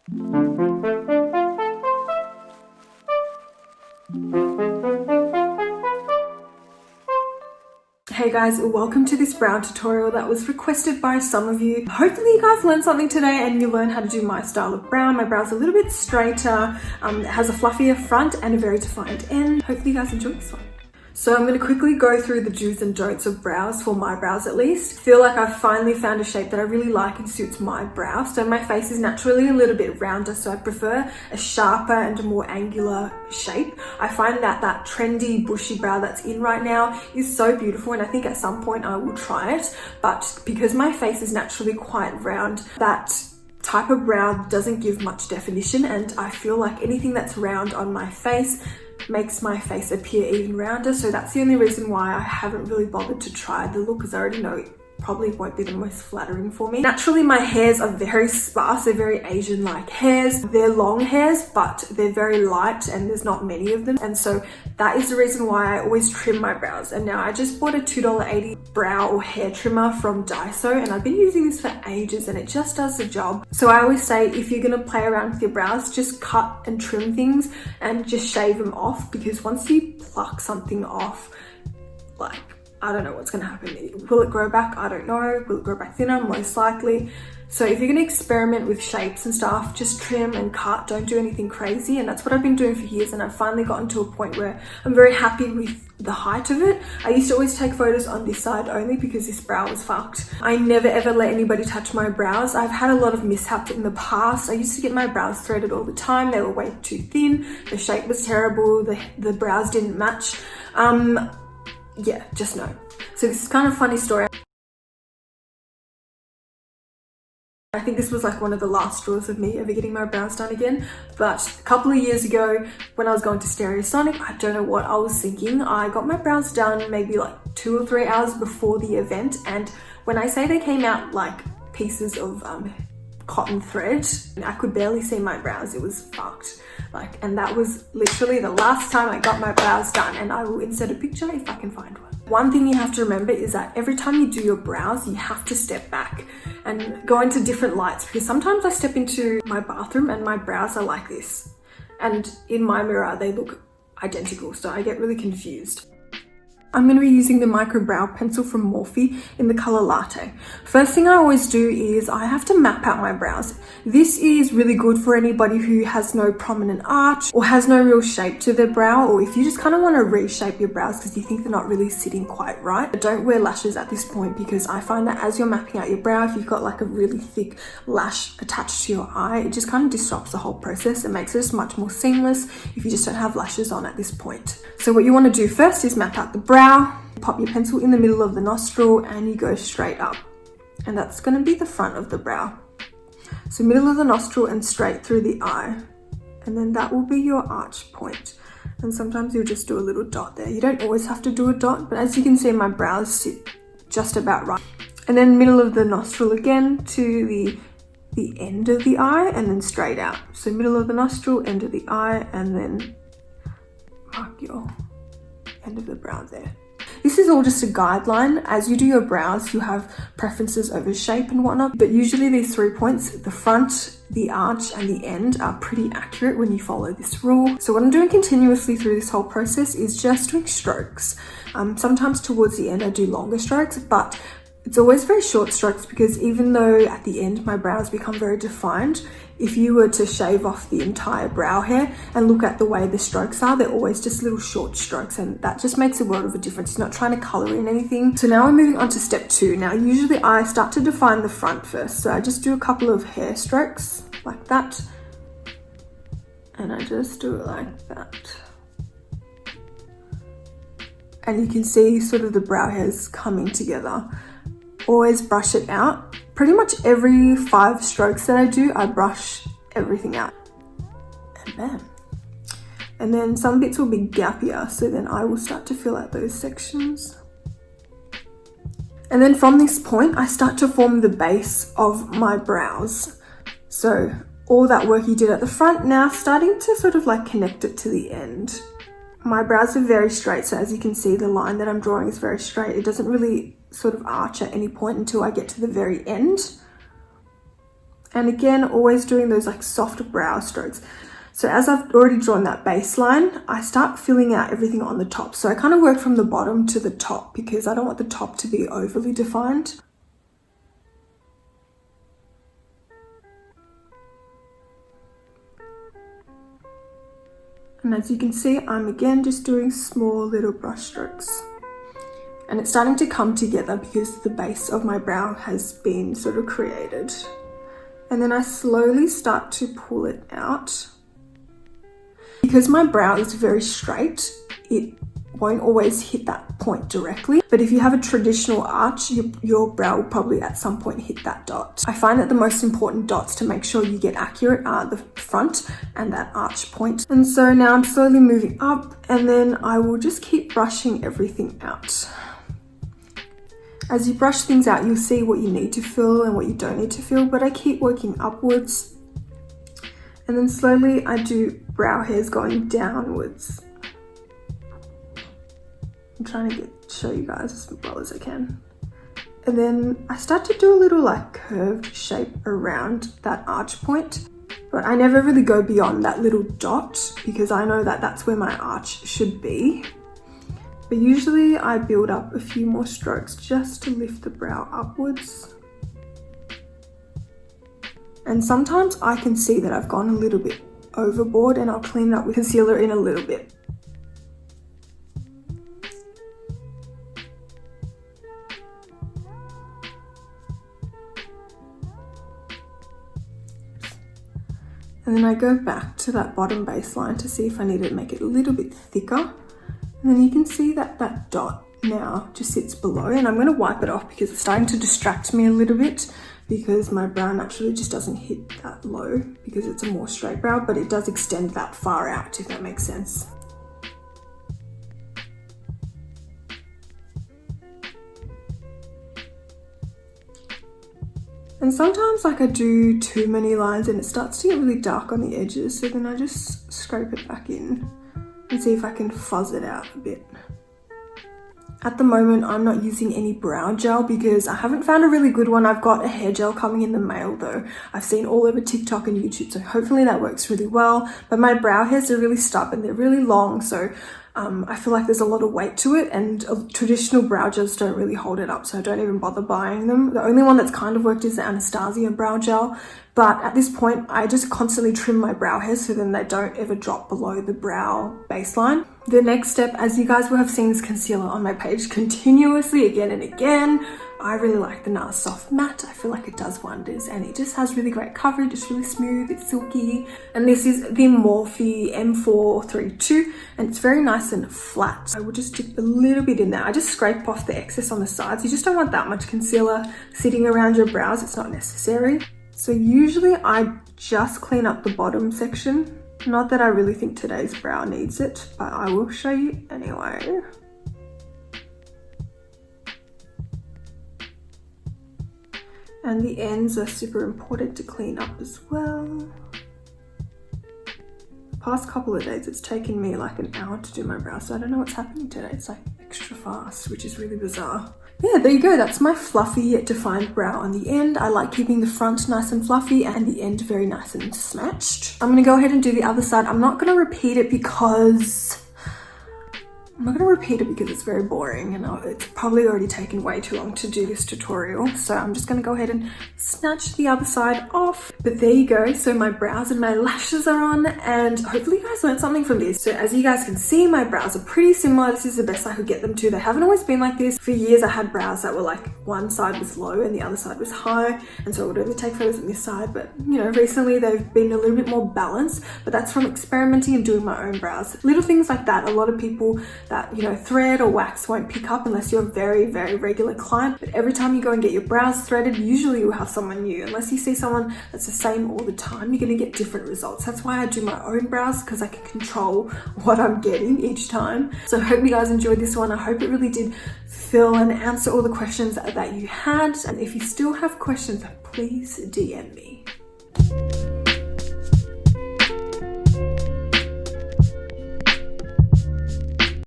Hey guys, welcome to this brow tutorial that was requested by some of you. Hopefully you guys learned something today and you learn how to do my style of brow. My brow's a little bit straighter, it has a fluffier front and a very defined end. Hopefully you guys enjoy this one. So I'm going to quickly go through the do's and don'ts of brows, for my brows at least. I feel like I've finally found a shape that I really like and suits my brow. So my face is naturally a little bit rounder, so I prefer a sharper and a more angular shape. I find that that trendy bushy brow that's in right now is so beautiful, and I think at some point I will try it. But because my face is naturally quite round, that type of brow doesn't give much definition, and I feel like anything that's round on my face makes my face appear even rounder. So that's the only reason why I haven't really bothered to try the look, because I already know it probably won't be the most flattering for me. Naturally my hairs are very sparse, they're very Asian like hairs. They're long hairs, but they're very light and there's not many of them, and so that is the reason why I always trim my brows. And now I just bought a $2.80 brow or hair trimmer from Daiso, and I've been using this for ages and it just does the job. So I always say, if you're gonna play around with your brows, just cut and trim things and just shave them off, because once you pluck something off, like, I don't know what's going to happen. Will it grow back? I don't know. Will it grow back thinner? Most likely. So if you're going to experiment with shapes and stuff, just trim and cut. Don't do anything crazy. And that's what I've been doing for years, and I've finally gotten to a point where I'm very happy with the height of it. I used to always take photos on this side only because this brow was fucked. I never ever let anybody touch my brows. I've had a lot of mishaps in the past. I used to get my brows threaded all the time. They were way too thin. The shape was terrible. The brows didn't match. Yeah, just no. So this is kind of a funny story. I think this was like one of the last straws of me ever getting my brows done again. But a couple of years ago, when I was going to Stereosonic, I don't know what I was thinking. I got my brows done maybe like 2 or 3 hours before the event. And when I say they came out like pieces of cotton thread, I could barely see my brows. It was fucked. Like, and that was literally the last time I got my brows done, and I will insert a picture if I can find one. One thing you have to remember is that every time you do your brows, you have to step back and go into different lights, because sometimes I step into my bathroom and my brows are like this, and in my mirror they look identical, so I get really confused. I'm going to be using the micro brow pencil from Morphe in the color Latte. First thing I always do is I have to map out my brows. This is really good for anybody who has no prominent arch or has no real shape to their brow, or if you just kind of want to reshape your brows because you think they're not really sitting quite right. But don't wear lashes at this point, because I find that as you're mapping out your brow, if you've got like a really thick lash attached to your eye, it just kind of disrupts the whole process. It makes it just much more seamless if you just don't have lashes on at this point. So what you want to do first is map out the brow. Pop your pencil in the middle of the nostril and you go straight up, and that's going to be the front of the brow. So middle of the nostril and straight through the eye, and then that will be your arch point. And sometimes you'll just do a little dot there. You don't always have to do a dot, but as you can see, my brows sit just about right. And then middle of the nostril again to the end of the eye, and then straight out. So middle of the nostril, end of the eye, and then mark your end of the brow there. This is all just a guideline. As you do your brows, you have preferences over shape and whatnot, but usually these 3 points, the front, the arch, and the end, are pretty accurate when you follow this rule. So what I'm doing continuously through this whole process is just doing strokes. Sometimes towards the end I do longer strokes, but it's always very short strokes, because even though at the end my brows become very defined, if you were to shave off the entire brow hair and look at the way the strokes are, they're always just little short strokes, and that just makes a world of a difference. You're not trying to color in anything. So now we're moving on to step 2. Now usually I start to define the front first, so I just do a couple of hair strokes like that, and I just do it like that. And you can see sort of the brow hairs coming together. Always brush it out. Pretty much every 5 strokes that I do, I brush everything out. And bam. And then some bits will be gappier, so then I will start to fill out those sections. And then from this point, I start to form the base of my brows. So all that work you did at the front, now starting to sort of like connect it to the end. My brows are very straight, so as you can see, the line that I'm drawing is very straight. It doesn't really sort of arch at any point until I get to the very end. And again, always doing those like soft brow strokes. So as I've already drawn that baseline, I start filling out everything on the top. So I kind of work from the bottom to the top because I don't want the top to be overly defined. And as you can see, I'm again just doing small little brush strokes. And it's starting to come together because the base of my brow has been sort of created. And then I slowly start to pull it out. Because my brow is very straight, it won't always hit that point directly. But if you have a traditional arch, your brow will probably at some point hit that dot. I find that the most important dots to make sure you get accurate are the front and that arch point. And so now I'm slowly moving up, and then I will just keep brushing everything out. As you brush things out, you'll see what you need to fill and what you don't need to fill, but I keep working upwards. And then slowly I do brow hairs going downwards. I'm trying to show you guys as well as I can. And then I start to do a little like curved shape around that arch point, but I never really go beyond that little dot because I know that that's where my arch should be. But usually I build up a few more strokes just to lift the brow upwards. And sometimes I can see that I've gone a little bit overboard and I'll clean it up with concealer in a little bit. And then I go back to that bottom baseline to see if I need to make it a little bit thicker. And then you can see that that dot now just sits below, and I'm going to wipe it off because it's starting to distract me a little bit because my brow naturally just doesn't hit that low because it's a more straight brow, but it does extend that far out, if that makes sense. And sometimes like I do too many lines and it starts to get really dark on the edges, so then I just scrape it back in and see if I can fuzz it out a bit. At the moment, I'm not using any brow gel because I haven't found a really good one. I've got a hair gel coming in the mail though. I've seen all over TikTok and YouTube, so hopefully that works really well. But my brow hairs are really stubborn, they're really long, so I feel like there's a lot of weight to it, and traditional brow gels don't really hold it up, so I don't even bother buying them. The only one that's kind of worked is the Anastasia brow gel, but at this point I just constantly trim my brow hairs so then they don't ever drop below the brow baseline. The next step, as you guys will have seen this concealer on my page continuously again and again, I really like the NARS Soft Matte. I feel like it does wonders and it just has really great coverage. It's really smooth, it's silky. And this is the Morphe M432 and it's very nice and flat. I will just dip a little bit in there. I just scrape off the excess on the sides. You just don't want that much concealer sitting around your brows. It's not necessary. So usually I just clean up the bottom section. Not that I really think today's brow needs it, but I will show you anyway. And the ends are super important to clean up as well. The past couple of days, it's taken me like an hour to do my brows, so I don't know what's happening today. It's like extra fast, which is really bizarre. Yeah, there you go. That's my fluffy yet defined brow on the end. I like keeping the front nice and fluffy and the end very nice and snatched. I'm gonna go ahead and do the other side. I'm not gonna repeat it because it's very boring and it's probably already taken way too long to do this tutorial. So I'm just gonna go ahead and snatch the other side off. But there you go. So my brows and my lashes are on and hopefully you guys learned something from this. So as you guys can see, my brows are pretty similar. This is the best I could get them to. They haven't always been like this. For years I had brows that were like one side was low and the other side was high. And so I would only take photos on this side. But you know, recently they've been a little bit more balanced, but that's from experimenting and doing my own brows. Little things like that. A lot of people that, you know, thread or wax won't pick up unless you're a very, very regular client. But every time you go and get your brows threaded, usually you'll have someone new. Unless you see someone that's the same all the time, you're gonna get different results. That's why I do my own brows, because I can control what I'm getting each time. So I hope you guys enjoyed this one. I hope it really did fill and answer all the questions that you had. And if you still have questions, please DM me.